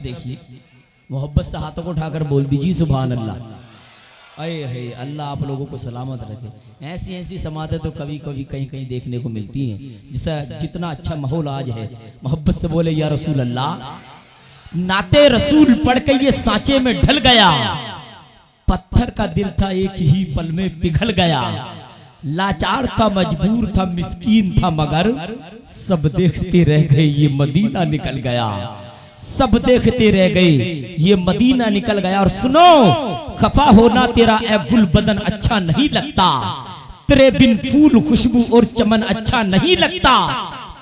देखिए, मोहब्बत से हाथों को उठाकर बोल दीजिए सुभान अल्लाह। अरे है अल्लाह आप लोगों को सलामत रखे। ऐसी ऐसी समातें तो कभी कभी कहीं कहीं देखने को मिलती हैं, जिसका जितना अच्छा माहौल आज है। मोहब्बत से बोले या रसूल अल्लाह। नाते रसूल पढ़ के ये सांचे में ढल गया, पत्थर का दिल था एक ही पल में पिघल गया। लाचार था, मजबूर था, मिस्कीन था, मगर सब देखते रह गए ये मदीना निकल गया। सब देखते रह गए ये मदीना निकल गया। और सुनो, खफा होना तेरा ए गुल बदन अच्छा नहीं लगता, तेरे बिन फूल खुशबू और चमन अच्छा नहीं लगता।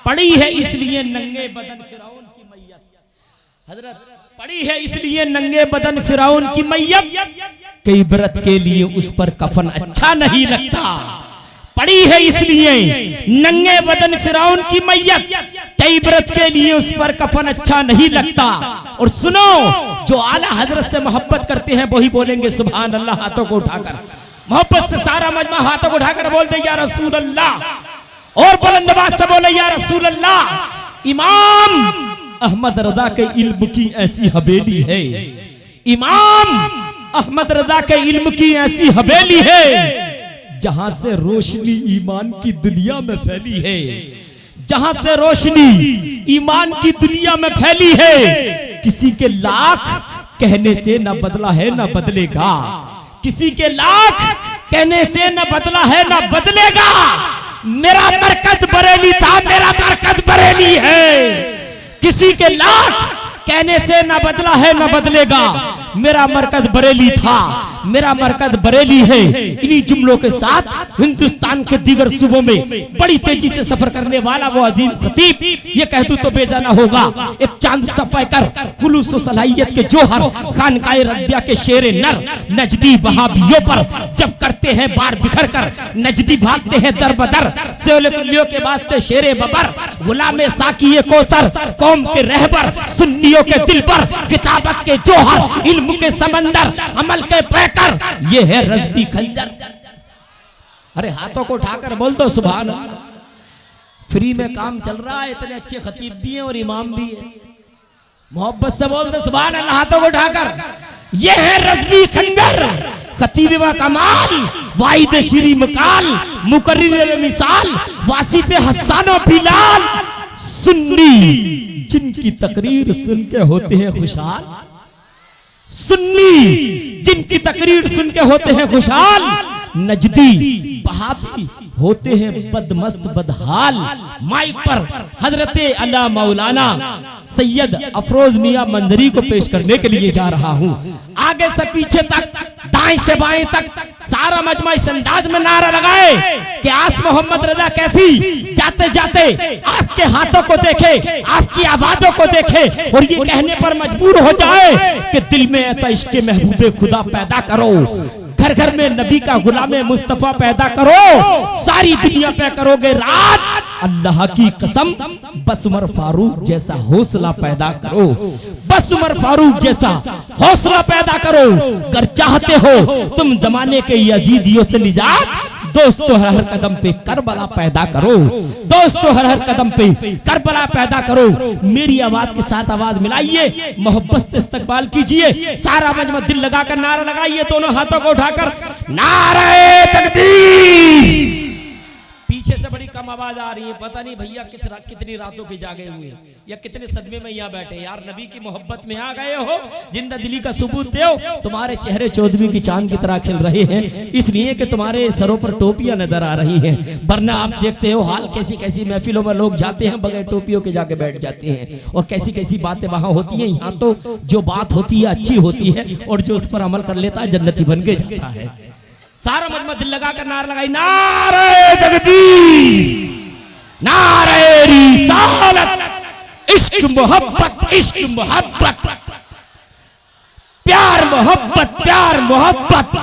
पड़ी है इसलिए नंगे बदन फिरौन की मैयत, हजरत पड़ी है इसलिए नंगे बदन फिरौन की मैयत, कई व्रत के लिए उस पर कफन अच्छा नहीं लगता। पड़ी है इसलिए नंगे बदन फिरौन की मैयत, कई व्रत के लिए उस पर कफन अच्छा नहीं लगता। और सुनो, जो आला हजरत से मोहब्बत करते हैं वही बोलेंगे सुभान अल्लाह हाथों को उठाकर। मोहब्बत से सारा मजमा हाथों को उठाकर बोल दे या रसूल अल्लाह। और बुलंद आवाज से बोले या रसूल अल्लाह। इमाम अहमद रजा के इल्म की ऐसी हवेली है, इमाम अहमद रजा के इल्म की ऐसी हवेली है, जहां से रोशनी ईमान की दुनिया में फैली है, जहां से रोशनी ईमान की दुनिया में फैली है। किसी के लाख कहने से न बदला है न बदलेगा, किसी के लाख कहने से न बदला है न बदलेगा। मेरा मरकज बरेली था, मेरा मरकज बरेली है। किसी के लाख कहने से न बदला है न बदलेगा, मेरा मरकज बरेली था, मेरा मरकज बरेली है। इन्हीं जुमलों के साथ हिंदुस्तान के दीगर सूबों में बड़ी तेजी से सफर करने वाला वो अजीम खतीब, ये कह दूं तो बेजाना होगा, एक चांद सा पैकर खुलूस व सलाहियत के जोहर, खानकाए रबिया के शेरे नर, नजदी वहाबियों पर जब करते हैं बार बिखर कर, नजदी भागते हैं दर बदर, सेलियों के वास्ते शेरे बबर, गुलामे साकिए कोसर, कौम के रहबर, सुन्नियों के दिल पर किताबत के जोहर, इल्म के समंदर, अमल के पैकर, ये है रजदी खंजर। अरे हाथों को उठाकर बोल दो सुभान अल्लाह। फ्री में काम चल रहा है, इतने अच्छे खतीब भी हैं और इमाम भी है। मोहब्बत से बोल दो सुभान अल्लाह हाथों को उठाकर। ये है रजदी खंजर, खतीब व कमाल, वाइद शिरी मकाल, मुकर्रिर मिसाल, वासिफ हस्सानो बिलाल, सुन्नी जिनकी तकरीर सुन के होते हैं खुशहाल, सुन्नी जिनकी तकरीर सुन के होते हैं खुशहाल, नजदी वहाबी होते हैं बदमस्त बदहाल। माइक पर हजरत अल्लाह मौलाना सैयद अफरोज मियां मंदरी को पेश करने के लिए जा रहा हूँ। आगे से पीछे तक, दाएं से बाएं तक सारा मजमा इस अंदाज में नारा लगाए कि आस मोहम्मद रजा कैफी जाते जाते आपके हाथों को देखे, आपकी आवाजों को देखे और ये कहने पर मजबूर हो जाए कि दिल में ऐसा इश्क़ महबूबे खुदा पैदा करो, घर घर में नबी का गुलामे मुस्तफा पैदा करो, सारी दुनिया पे करोगे रात, अल्लाह की कसम बस उमर फारूक जैसा हौसला पैदा करो, बस उमर फारूक जैसा हौसला पैदा करो। अगर चाहते हो तुम जमाने के यजीदियों से निजात, दोस्तों हर हर कदम पे करबला पैदा करो, दोस्तों हर हर कदम पे करबला पैदा करो। मेरी आवाज के साथ आवाज मिलाइए, मोहब्बत से इस्तकबाल कीजिए, सारा मजमा दिल लगाकर नारा लगाइए, दोनों हाथों को उठाकर नारे तकबीर। पीछे से बड़ी कम आवाज आ रही है, पता नहीं भैया कितनी रातों के जागे हुए या कितने सदमे में यहाँ बैठे। यार नबी की मोहब्बत में आ गए हो, जिंदा दिली का सबूत दो। तुम्हारे चेहरे चौदहवीं की चांद की तरह खिल रहे हैं, इसलिए कि तुम्हारे सरों पर टोपियां नजर आ रही हैं, वरना आप देखते हो हाल कैसी कैसी महफिलों में लोग जाते हैं बगैर टोपियों के जाके बैठ जाते हैं, और कैसी कैसी बातें वहां होती हैं। यहाँ तो जो बात होती है अच्छी होती है, और जो उस पर अमल कर लेता है जन्नती बन के जाता है। सारा मजमा दिल लगाकर नारा लगाई, नारे तकबीर, नारे रिसालत, इश्क मोहब्बत, इश्क मोहब्बत, प्यार मोहब्बत, प्यार मोहब्बत,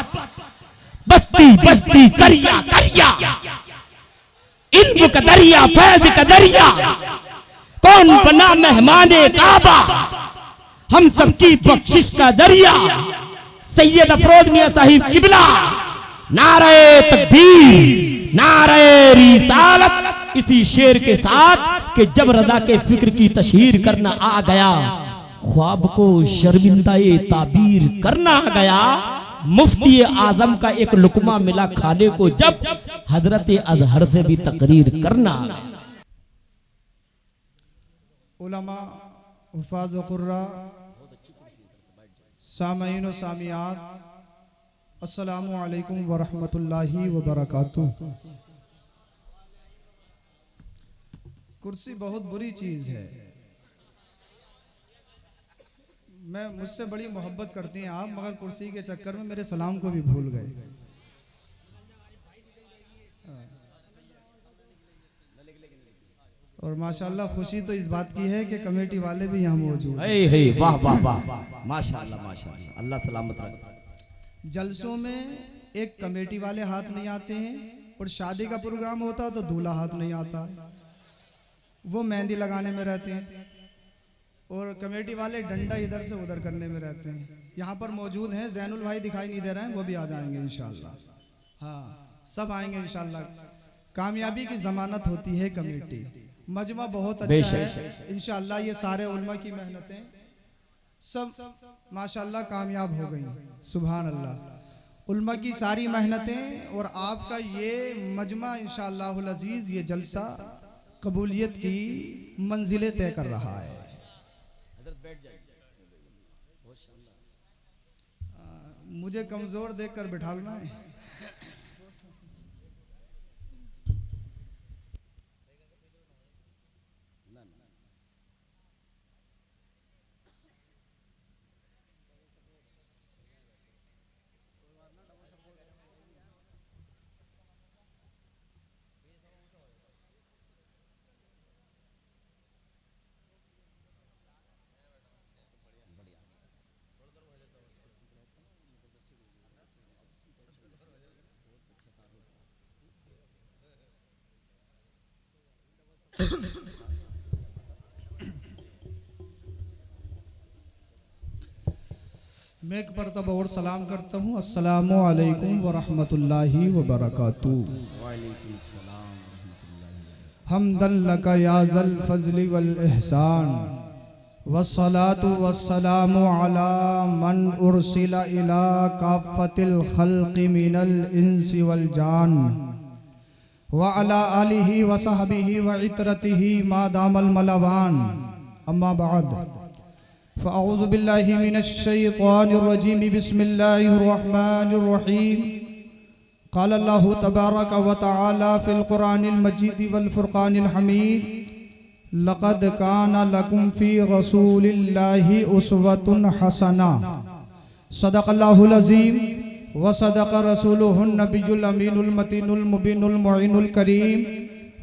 बस्ती बस्ती करिया करिया, इल्म का दरिया, फैज का दरिया, कौन बना मेहमाने काबा, हम सबकी बख्शिश का दरिया, सैयद अफरोज मियां साहिब किबला, नारे तकबीर, नारे रिसालत। इसी शेर के साथ कि जब रदा के फिक्र की तशहीर करना आ गया, ख्वाब को शर्मिंदाए ताबीर करना गया, मुफ्ती आजम का एक लुकमा मिला खाने को जब, हजरत अजहर से भी तकरीर करना। उलमा, हुफ़ाज़ व क़ुर्रा, सामईन व सामियात, अस्सलामु अलैकुम व रहमतुल्लाहि व बरकातुहू। कुर्सी बहुत बुरी चीज़ है। मुझसे बड़ी मोहब्बत करती हैं आप, मगर कुर्सी के चक्कर में मेरे सलाम को भी भूल गए। और माशाल्लाह खुशी तो इस बात की है कि कमेटी वाले भी यहाँ मौजूद हैं। वाह वाह वाह, माशाल्लाह माशाल्लाह, अल्लाह सलामत रखे। जलसों में एक कमेटी वाले हाथ नहीं आते हैं, और शादी का प्रोग्राम होता तो दूल्हा हाथ नहीं आता, वो मेहंदी लगाने में रहते हैं, और कमेटी वाले डंडा इधर से उधर करने में रहते हैं। यहाँ पर मौजूद हैं, जैनुल भाई दिखाई नहीं दे रहे हैं, वो भी आ जाएंगे इंशाल्लाह। हाँ, सब आएंगे इंशाल्लाह। कामयाबी की जमानत होती है कमेटी। मजमा बहुत अच्छा है इंशाल्लाह। ये सारे उलमा की मेहनतें सब माशाल्लाह कामयाब हो गई, सुभान अल्लाह। उलमा की सारी मेहनतें और आपका ये मजमा इंशाअल्लाहुल अजीज, ये जलसा कबूलियत की मंजिलें तय कर रहा है। मुझे कमजोर देखकर बिठाना है। मैं एक मरतबा और सलाम करता हूँ। अस्सलामु अलैकुम व रहमतुल्लाहि व बरकातुहू। हम्दन लका या ज़ल फज़्ल वल इहसान, वस्सलातु वस्सलामु अला मन उरसिला इला काफ़तिल खल्क़ि मिनल इंसि वल जान, व अला आलिहि व सहबिहि व इतरतिहि मा दामल मलवान। अम्मा बाद, फ़अऊज़ु बिल्लाहि मिनश शैतानिर रजीम, बिस्मिल्लाहिर रहमानिर रहीम। क़ाल अल्लाहु तबारक व तआला फ़िल क़ुरानिल मजीद वल फ़ुरक़ानिल हमीद, लक़द काना लकुम फ़ी रसूलिल्लाहि उस्वतुन हसना। सदक़ल्लाहुल अज़ीम व सदक़ रसूलुहुन नबियुल अमीनुल मतीनुल मुबीनुल मुईनुल करीम,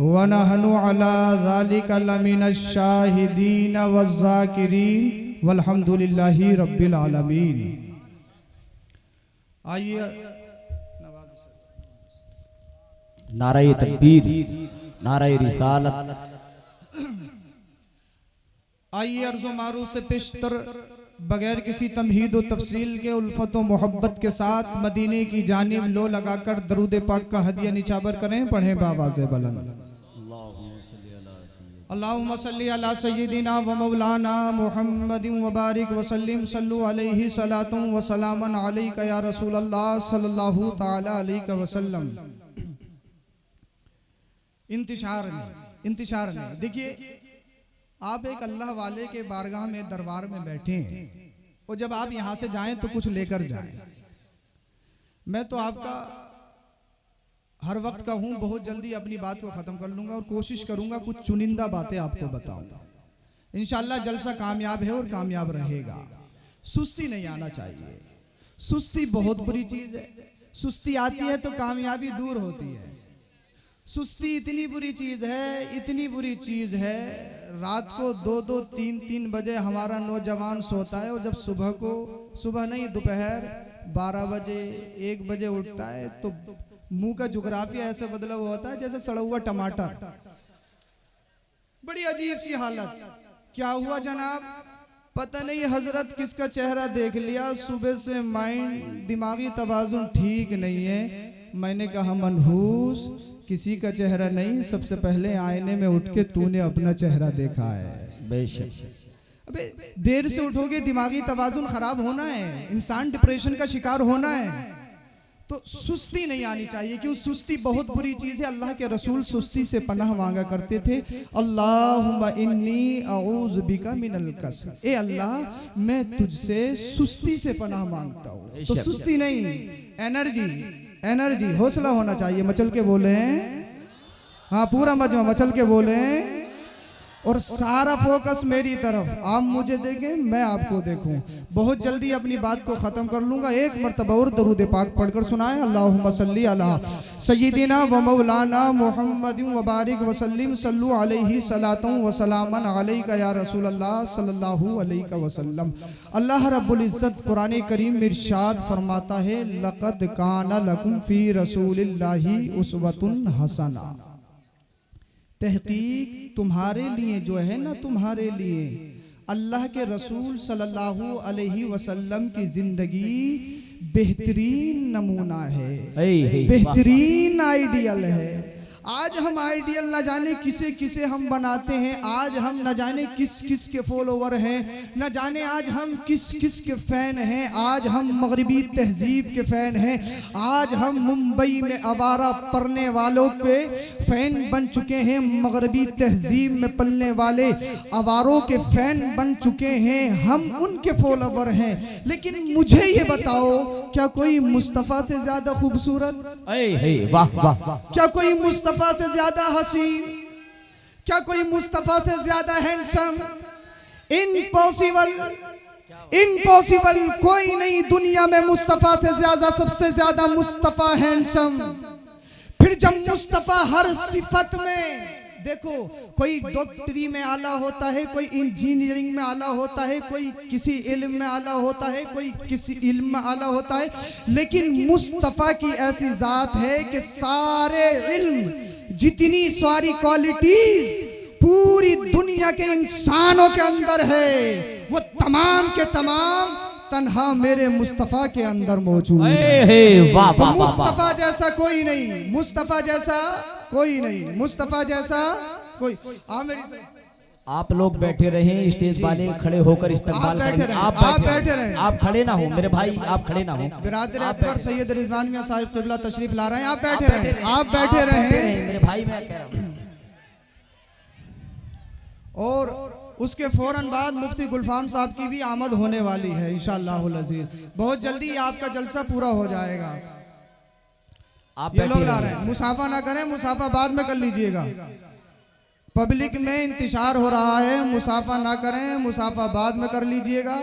व नहनु अला ज़ालिका लमिनश शाहिदीन वज़्ज़ाकिरीन वल्हम्दुलिल्लाहि रब्बिल आलमीन। आइए, नाराए तकबीर, नाराए रिसालत। आइए अर्ज़ो मारूफ से पेशतर बगैर किसी तमहीद व तफसील के उल्फत व मोहब्बत के साथ मदीने की जानिब लो लगाकर दरूद पाक का हदिया निछावर करें। पढ़ें बावाज़े बुलंद। अल्लाहुम्मा सल्ली अला सय्यिदिना व मौलाना मुहम्मदिन व बारिक व सल्लिम, सल्लु अलैहि सलातुन व सलामन अलैका या रसूल अल्लाह सल्लल्लाहु तआला अलैहि वसल्लम। इंतिशार नहीं। देखिए, आप एक अल्लाह वाले के बारगाह में, दरबार में बैठे हैं, और जब आप यहाँ से जाएं तो कुछ लेकर जाएं। मैं तो आपका हर वक्त का हूँ, बहुत जल्दी अपनी बात को ख़त्म कर लूँगा और कोशिश करूँगा कुछ चुनिंदा बातें आपको बताऊँगा। इंशाअल्लाह जलसा कामयाब है और कामयाब रहेगा। सुस्ती नहीं आना चाहिए। सुस्ती बहुत बुरी चीज़ है। सुस्ती आती है तो कामयाबी दूर होती है। सुस्ती इतनी बुरी चीज़ है, इतनी बुरी चीज़ है, रात को 2-2, 3-3 बजे हमारा नौजवान सोता है, और जब सुबह नहीं, दोपहर 12 बजे 1 बजे उठता है तो मुंह का जुग्राफिया ऐसे बदला हुआ होता है जैसे सड़ा हुआ टमाटर। बड़ी अजीब सी हालत। क्या हुआ जनाब? पता नहीं हजरत किसका चेहरा देख लिया, सुबह से माइंड, दिमागी तवाज़ुन ठीक नहीं है। मैंने कहा मनहूस, किसी का चेहरा नहीं, सबसे पहले आईने में उठ के तूने अपना चेहरा देखा है। बेशक। अबे देर से उठोगे, दिमागी तवाजुन खराब होना है, इंसान डिप्रेशन का शिकार होना है। तो सुस्ती नहीं आनी चाहिए, क्यों? सुस्ती बहुत बुरी चीज है। अल्लाह के रसूल सुस्ती से पनाह मांगा करते थे। अल्लाहुम्मा इन्नी अऊज़ु बिका मिनल कसल, ए अल्लाह मैं तुझसे सुस्ती से पनाह मांगता हूँ। तो सुस्ती नहीं, एनर्जी, एनर्जी, हौसला होना चाहिए। मचल के बोले, हाँ पूरा मजमा मचल के बोले, और सारा फोकस मेरी तरफ। आप मुझे देखें, मैं आपको देखूं। बहुत जल्दी अपनी बात को ख़त्म कर लूँगा। एक मरतबा और दरूद पाक पढ़कर सुनाएं। अल्लाहुम्मा सल्ली अला सय्यिदिना व मौलाना मुहम्मदिन व बारिक वसल्लिम सल्लु अलैहि सलातुन व सलामन अलैका या रसूल अल्लाह सल्लल्लाहु अलैहि वसल्लम। अल्लाह रब्बुल इज़्ज़त कुरान करीम में इरशाद फरमाता है, लक़द काना लकुम फ़ी रसूलिल्लाहि उस्वतुन हसना। तहकीक तुम्हारे लिए जो है ना, तुम्हारे लिए अल्लाह के रसूल सल्लल्लाहु अलैहि वसल्लम की जिंदगी बेहतरीन नमूना है, बेहतरीन आइडियल है। आज हम आइडियल न जाने किसे किसे हम बनाते हैं, आज हम न जाने किस किस के फॉलोवर हैं, न जाने आज हम किस किस के फ़ैन हैं। आज हम मगरिबी तहजीब के फ़ैन हैं, आज हम मुंबई में आवारा पढ़ने वालों के फ़ैन बन चुके हैं, मगरिबी तहजीब में पलने वाले आवारों के फ़ैन बन चुके हैं, हम उनके फॉलोवर हैं। लेकिन मुझे ये बताओ, क्या कोई मुस्तफ़ा से ज़्यादा खूबसूरत? वाह वाह, क्या कोई मुस्तफ़ा से ज्यादा हसीन? क्या कोई मुस्तफ़ा से ज्यादा हैंडसम? Impossible, impossible. कोई नहीं दुनिया में मुस्तफ़ा से ज्यादा, सबसे ज्यादा मुस्तफ़ा हैंडसम। फिर जब मुस्तफ़ा हर सिफत में, देखो कोई डॉक्टरी में आला होता है, कोई इंजीनियरिंग में आला होता है, कोई किसी इल्म में आला होता है, कोई किसी इल्म में आला होता है, लेकिन मुस्तफ़ा की ऐसी ज़ात है कि सारे इल्म, जितनी सारी क्वालिटीज पूरी दुनिया के इंसानों के अंदर है, वो तमाम के तमाम तन्हा मेरे मुस्तफ़ा के अंदर मौजूद है। तो मुस्तफ़ा जैसा कोई नहीं, मुस्तफ़ा जैसा कोई नहीं, मुस्तफ़ा जैसा कोई। आप लोग बैठे रहे, स्टेज वाले खड़े होकर इस्तकबाल करें। आप बैठे रहे, आप खड़े ना हो मेरे भाई, आप खड़े ना हो। बिरादर अकबर सैयद रिजवान मियां साहिब क़िबला तशरीफ ला रहे हैं, आप बैठे रहे, आप बैठे रहे मेरे भाई, मैं कह रहा हूँ। और उसके फौरन बाद मुफ्ती गुलफाम साहब की भी आमद होने वाली है इंशाअल्लाहुल अज़ीज़। बहुत जल्दी आपका जलसा पूरा हो जाएगा। आप ये लोग ला रहे हैं, मुसाफा ना करें, मुसाफा बाद में कर लीजिएगा। पब्लिक में इंतशार हो रहा है, मुसाफा ना करें, मुसाफा बाद में कर लीजिएगा,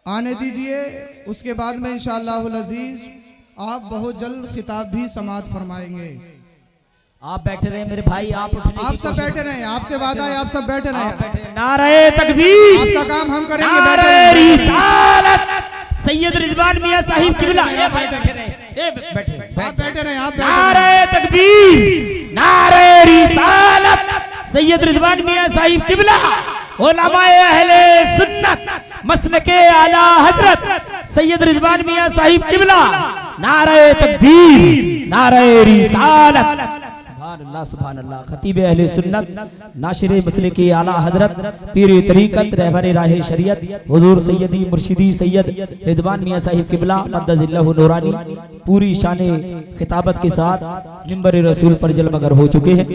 आने दीजिए। उसके बाद में इंशाअल्लाहुल अज़ीज़ आप बहुत जल्द खिताब भी समाअत फरमाएंगे। आप बैठे रहे मेरे भाई, आप सब बैठे रहे, आपसे वादा है, आप सब बैठे रहे। नारे तकबीर, आपका काम हम करेंगे। नारे रिसालत सैयद रिजवान मियां साहिब क़िबला। बैठे रहे, बैठे रहे, आप नारे तकबीर, नारे रिसालत सैयद रिजवान मियां साहिब क़िबला, उलमाए अहले सुन्नत मसलके आला हजरत सैयद रिजवान मियां साहिब क़िबला। नारे तकबीर, नारे रिसालत। सुभान अल्लाह। खतीब अहले सुन्नत, नाशिर मसलके आला हजरत, पीर तरीकत, रहबर राह शरीयत, हुजूर सैयदी मुर्शिदी सैयद रिजवान मियां साहिब क़िबला मद्ददिल्लाहु नूरानी पूरी शान खिताबत के साथ मिंबर रसूल पर जलमगर हो चुके हैं।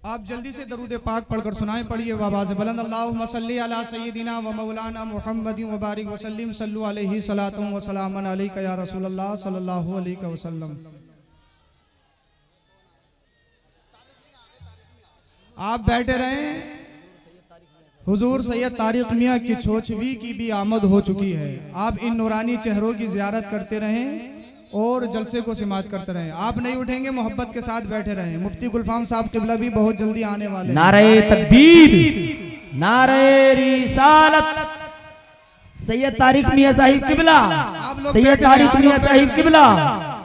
आप जल्दी से दरूद पाक पढ़कर सुनाएं। पढ़िए आवाज़ बुलंद। अल्लाहुम्मा सल्ली अला सय्यिदिना व मौलाना मुहम्मदिन व बारिक वसल्लिम सल्लु अलैहि सलातुन व सलामन अलैका या रसूल अल्लाह सल्लल्लाहु अलैहि वसल्लम। आप बैठे रहें। हुजूर सैयद तारिक मियां की छोचवी की भी आमद हो चुकी है। आप इन नूरानी चेहरों की ज़ियारत करते रहें और जलसे को समाअत करते रहें। आप नहीं उठेंगे, मोहब्बत के साथ बैठे रहें। मुफ्ती गुलफाम साहब क़िबला भी बहुत जल्दी आने वाले हैं। नारे तकबीर, नारे रिसालत सैयद तारिक मियां साहिब क़िबला, सैयद तारिक मियां साहिब क़िबला।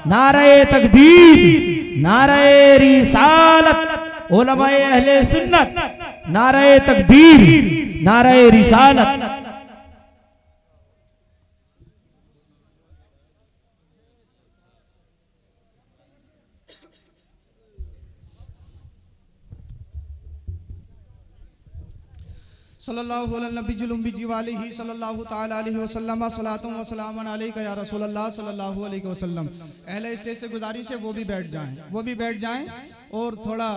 नारे तकबीर, नारे रिसालत उलमाए अहले सुन्नत, नारे तकबीर, नारे रिसालत। सल्लल्लाहु अलैहि सल्लल्लाहु ताला अलैहि वसल्लम सलातुम व सलामन अलैका या रसूलल्लाह सल्लल्लाहु अलैहि वसल्लम। अहले स्टेज से गुजारिश है वो भी बैठ जाएं और थोड़ा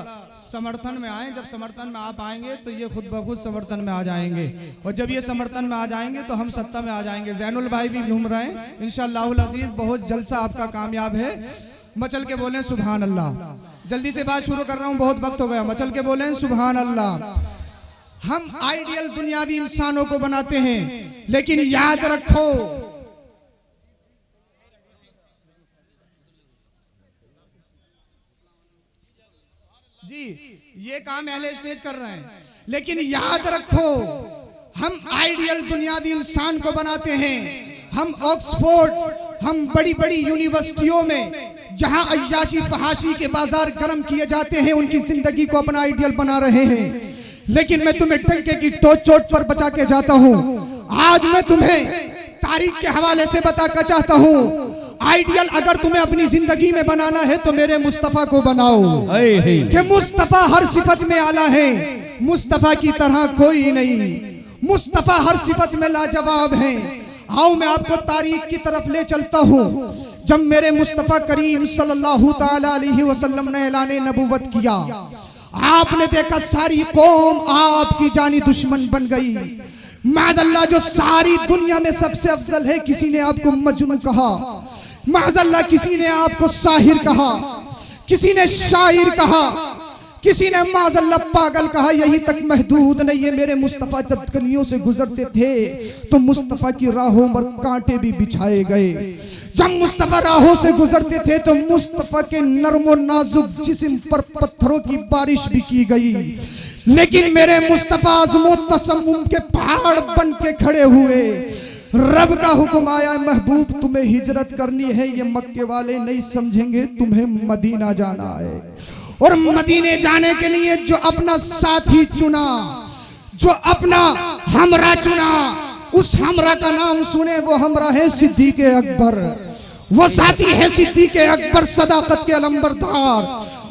समर्थन में आएं। जब समर्थन में आप आएंगे तो ये खुद ब खुद समर्थन में आ जाएंगे, और जब ये समर्थन में आ जाएंगे तो हम सत्ता में आ जाएंगे। जैनुल भाई भी घूम रहे हैं, इंशाअल्लाहुल अज़ीज़ बहुत जलसा आपका कामयाब है। मचल के बोलें सुभान अल्लाह। जल्दी से बात शुरू कर रहा हूँ, बहुत वक्त हो गया। मचल के बोलें सुभान अल्लाह। हम आइडियल दुनियावी इंसानों को बनाते हैं, लेकिन याद रखो जी, ये काम अहले स्टेज कर रहे हैं, लेकिन याद रखो हम आइडियल दुनियावी इंसान को बनाते हैं। हम ऑक्सफोर्ड, हम बड़ी बड़ी यूनिवर्सिटियों में जहां अय्याशी फहाशी के बाजार गर्म किए जाते हैं, उनकी जिंदगी को अपना आइडियल बना रहे हैं। लेकिन मैं तुम्हें टंके की टोच चोट पर बचा के जाता हूं। आज मैं तुम्हें तारीख के हवाले से बता कर चाहता हूं, आइडियल अगर तुम्हें अपनी जिंदगी में बनाना है तो मेरे मुस्तफा को बनाओ, कि मुस्तफा हर सिफत में आला है, मुस्तफा की तरह कोई नहीं, मुस्तफा हर सिफत में लाजवाब है। आओ मैं आपको तारीख की तरफ ले चलता हूं। जब मेरे मुस्तफा करीम सल्लल्लाहु ताला अलैहि वसल्लम ने ऐलान नबूवत किया, आपने देखा सारी कौम आपकी जानी दुश्मन बन गई। माज़अल्लाह जो सारी दुनिया में सबसे अफजल है, किसी ने आपको मजनून कहा, माज़अल्लाह किसी ने आपको साहिर कहा, किसी ने शायर कहा, किसी ने माज़अल्लाह पागल कहा। यही तक महदूद नहीं है, मेरे मुस्तफ़ा जब गलियों से गुजरते थे तो मुस्तफ़ा की राहों पर कांटे भी बिछाए गए। जब मुस्तफ़ा राहों से गुजरते थे तो मुस्तफ़ा के नर्म और नाजुक जिस्म पर पत्थरों की बारिश भी की गई। लेकिन मेरे मुस्तफ़ा आज़म व तसम्मुम के पहाड़ बन के खड़े हुए। रब का हुक्म आया, महबूब तुम्हें हिजरत करनी है, ये मक्के वाले नहीं समझेंगे, तुम्हें मदीना जाना है। और मदीने जाने के लिए जो अपना साथी चुना, जो अपना हमरा चुना, उस हमरा का नाम सुने, वो हमरा है सिद्दीक़ अकबर। वो साथी है सिद्दीक़ अकबर, सदाकत के अलंबरदार।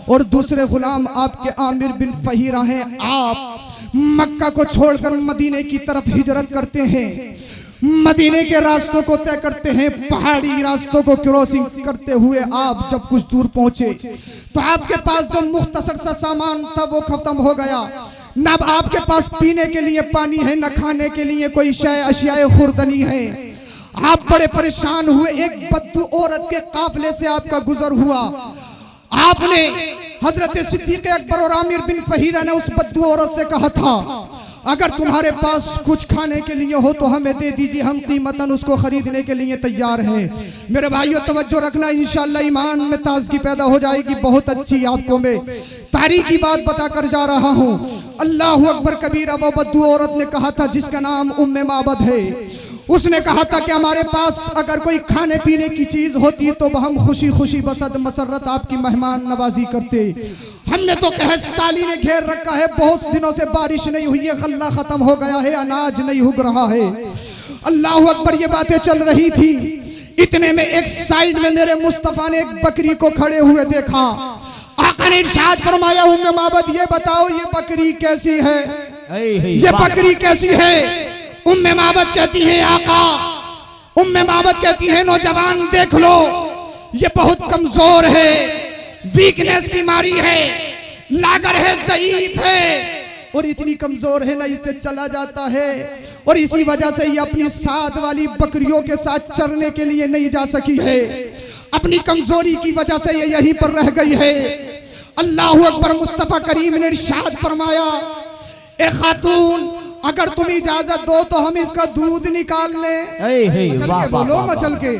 और दूसरे गुलाम आपके आमिर बिन फहीरा हैं। आप मक्का को छोड़कर मदीने की तरफ हिजरत करते हैं, मदीने के रास्तों को तय करते हैं, पहाड़ी रास्तों को क्रॉसिंग करते हुए आप जब कुछ दूर पहुंचे तो आपके पास जो मुख्तसर सा सामान था वो खत्म हो गया। न अब आपके पास पीने के लिए पानी है, न खाने के लिए कोई अशियाए खुर्दनी है। आप बड़े परेशान हुए। एक बद्दू औरत के काफिले से आपका गुजर हुआ। आपने हजरत सिद्दीक़ अकबर और आमिर बिन फहीरा ने उस बद्दू औरत से कहा था, अगर तुम्हारे पास कुछ खाने के लिए हो तो हमें दे दीजिए, हम कीमतन उसको खरीदने के लिए तैयार हैं। मेरे भाइयों तवज्जो रखना, इंशाअल्लाह ईमान में ताजगी पैदा हो जाएगी। बहुत अच्छी आपको मैं तारीखी बात बताकर जा रहा हूँ। अल्लाह अकबर कबीरा। वो बद्दू औरत ने कहा था, जिसका नाम उम्मे माबद है, उसने कहा था कि हमारे पास अगर कोई खाने पीने की चीज होती तो हम खुशी खुशी बसद मसरत आपकी मेहमान नवाजी करते। हमने तो कहत साली ने घेर रखा है, बहुत दिनों से बारिश नहीं हुई है, गल्ला खत्म हो गया है, अनाज नहीं उग रहा है। अल्लाह अकबर, ये बातें चल रही थी। इतने में एक साइड में मेरे मुस्तफा ने एक बकरी को खड़े हुए देखा। आका ने इरशाद फरमाया, उम्मे माबद ये बताओ ये बकरी कैसी है, ये बकरी कैसी है? उम्मे माबद कहती है, आका, उम्मे माबद कहती है, नौजवान देख लो, ये बहुत कमजोर है, वीकनेस की मारी है, लागर है, ज़ईफ है, और इतनी कमजोर है ना इससे चला जाता है, और इसी वजह से ये अपनी साथ वाली बकरियों के साथ चरने के लिए नहीं जा सकी है। अपनी कमजोरी की वजह से ये यहीं पर रह गई है। अल्लाहु अकबर। मुस्तफा करीम ने इरशाद फरमाया, ए खातून, अगर तुम इजाजत दो तो हम इसका दूध निकाल लें। मचल के बोलो, मचल के।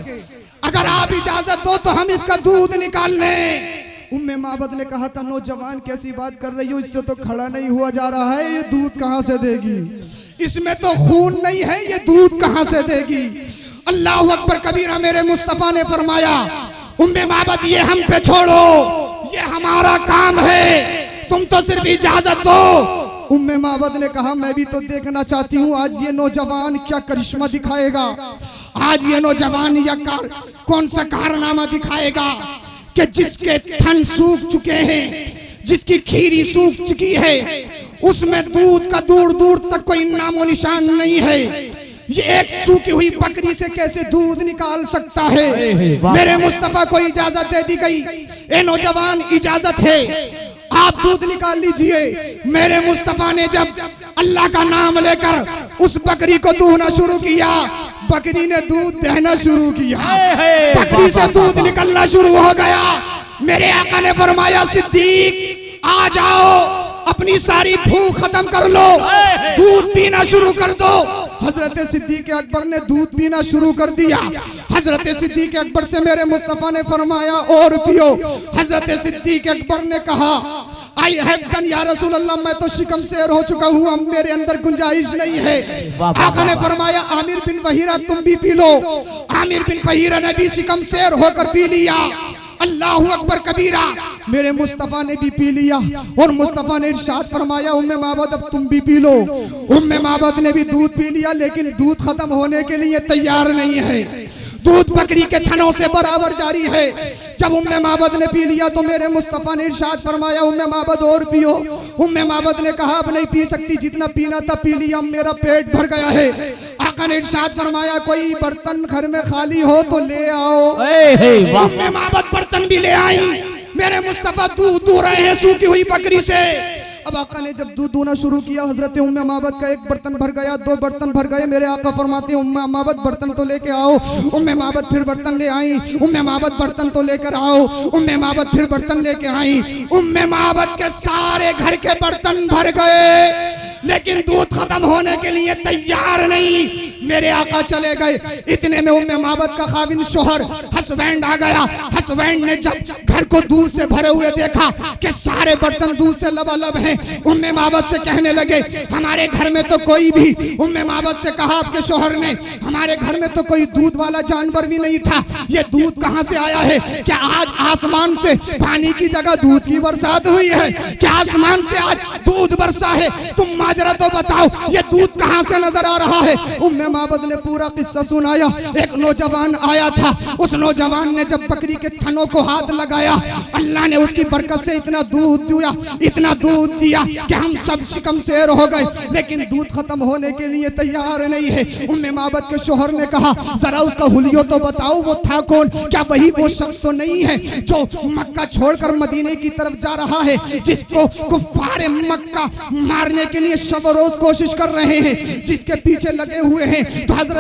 अगर आप इजाजत दो तो हम इसका दूध निकाल लें। उम्मे माबद ने कहा था, नौजवान कैसी बात कर रही हो, इससे तो खड़ा नहीं हुआ जा रहा है, ये दूध कहां से देगी? इसमें तो खून नहीं है, ये दूध कहां से देगी? अल्लाहु अकबर कबीरा। मेरे मुस्तफा ने फरमाया, उम्मे माबद ये हम पे छोड़ो, ये हमारा काम है, तुम तो सिर्फ इजाजत दो। उम्मे माबद ने कहा, मैं भी तो देखना चाहती हूँ आज ये नौजवान क्या करिश्मा दिखाएगा, आज ये नौजवान या कौन सा कारनामा दिखाएगा कि जिसके थन सूख चुके हैं, जिसकी खीरी सूख चुकी है, उसमें दूध का दूर दूर तक कोई नामो निशान नहीं है। ये एक सूखी हुई बकरी से कैसे दूध निकाल सकता है? मेरे मुस्तफा को इजाजत दे दी गई, ए नौजवान इजाजत है, आप दूध निकाल लीजिए। मेरे मुस्तफा ने जब अल्लाह का नाम लेकर उस बकरी को दूहना शुरू किया, बकरी ने दूध देना शुरू किया, बकरी से दूध निकलना शुरू हो गया। मेरे आका ने फरमाया, सिद्दीक आ जाओ, अपनी सारी भूख खत्म कर लो, दूध पीना शुरू कर दो। हजरत सिद्दीक अकबर ने दूध पीना शुरू कर दिया। हजरत सिद्दीक अकबर से मेरे मुस्तफा ने फरमाया, और पियो। हजरत सिद्दीक अकबर ने कहा, आई हैव डन या रसूल अल्लाह, मैं तो शिकम शेर हो चुका हूँ, अब मेरे अंदर गुंजाइश नहीं है। आका ने फरमाया, आमिर बिन वहीरा तुम भी पी लो। आमिर बिन वहीरा ने भी शिकम शेर होकर पी लिया। अल्लाहु अकबर कबीरा, मेरे मुस्तफा ने भी पी लिया और मुस्तफा ने इरशाद फरमाया, उम्मे माबद अब तुम भी पी लो। उम्मे माबद ने भी दूध पी लिया, लेकिन दूध खत्म होने के लिए तैयार नहीं है। दूध बकरी के थनों से बराबर जारी है। जब उम्मे माबद ने पी लिया तो मेरे मुस्तफा ने इरशाद फरमाया, उम्मे माबद और पियो। उम्मे माबद ने कहा, अब नहीं पी सकती, जितना पीना था पी लिया, मेरा पेट भर गया है। आका ने इरशाद फरमाया, कोई बर्तन घर में खाली हो तो ले आओ। उम्मे माबद बर्तन भी ले आई। मेरे मुस्तफा दूध दूह रहे हैं सूखी हुई बकरी से। अब आका ने जब दूध दूहना शुरू किया, हजरत उम्मे माबद का एक बर्तन भर गया, दो बर्तन भर गए। मेरे आका फरमाते हैं, उम्मे माबद बर्तन तो लेके आओ। उम्मे माबद फिर बर्तन ले आई। उम्मे माबद बर्तन तो लेकर आओ। उम्मे माबद फिर बर्तन लेके आई। उम्मे माबद के सारे घर के बर्तन भर गए, लेकिन दूध खत्म होने के लिए तैयार नहीं। मेरे आका चले गए। इतने में उम्मे माबद का खाविन शोहर हसबैंड आ गया। हसबैंड ने जब घर को दूध से भरे हुए देखा कि सारे बर्तन दूध से लबालब हैं, उम्मे माबद से कहने लगे, हमारे घर में तो कोई भी। उम्मे माबद से कहा आपके शोहर ने, हमारे घर में तो कोई दूध वाला जानवर भी नहीं था, ये दूध कहाँ से आया है? क्या आज आसमान से पानी की जगह दूध की बरसात हुई है? क्या आसमान से आज दूध बरसा है? तुम माजरा तो बताओ, ये दूध कहाँ से नजर आ रहा है? उम्मे माबद ने पूरा किस्सा सुनाया। एक नौजवान आया था, उस नौजवान ने जब बकरी के थनों को हाथ लगाया, अल्लाह ने उसकी बरकत से इतना दूध दिया, इतना दूध दिया कि हम सब शिकम शेर हो गए, लेकिन दूध खत्म होने के लिए तैयार नहीं है। उम्मे माबद के शोहर ने कहा, जरा उसका हुलियो तो बताओ, वो था कौन? क्या वही वो शख्स तो नहीं है जो मक्का छोड़कर मदीने की तरफ जा रहा है, जिसको कुफ्फारे मक्का मारने के लिए शब रोज कोशिश कर रहे हैं, जिसके पीछे लगे हुए हैं? तो हजरत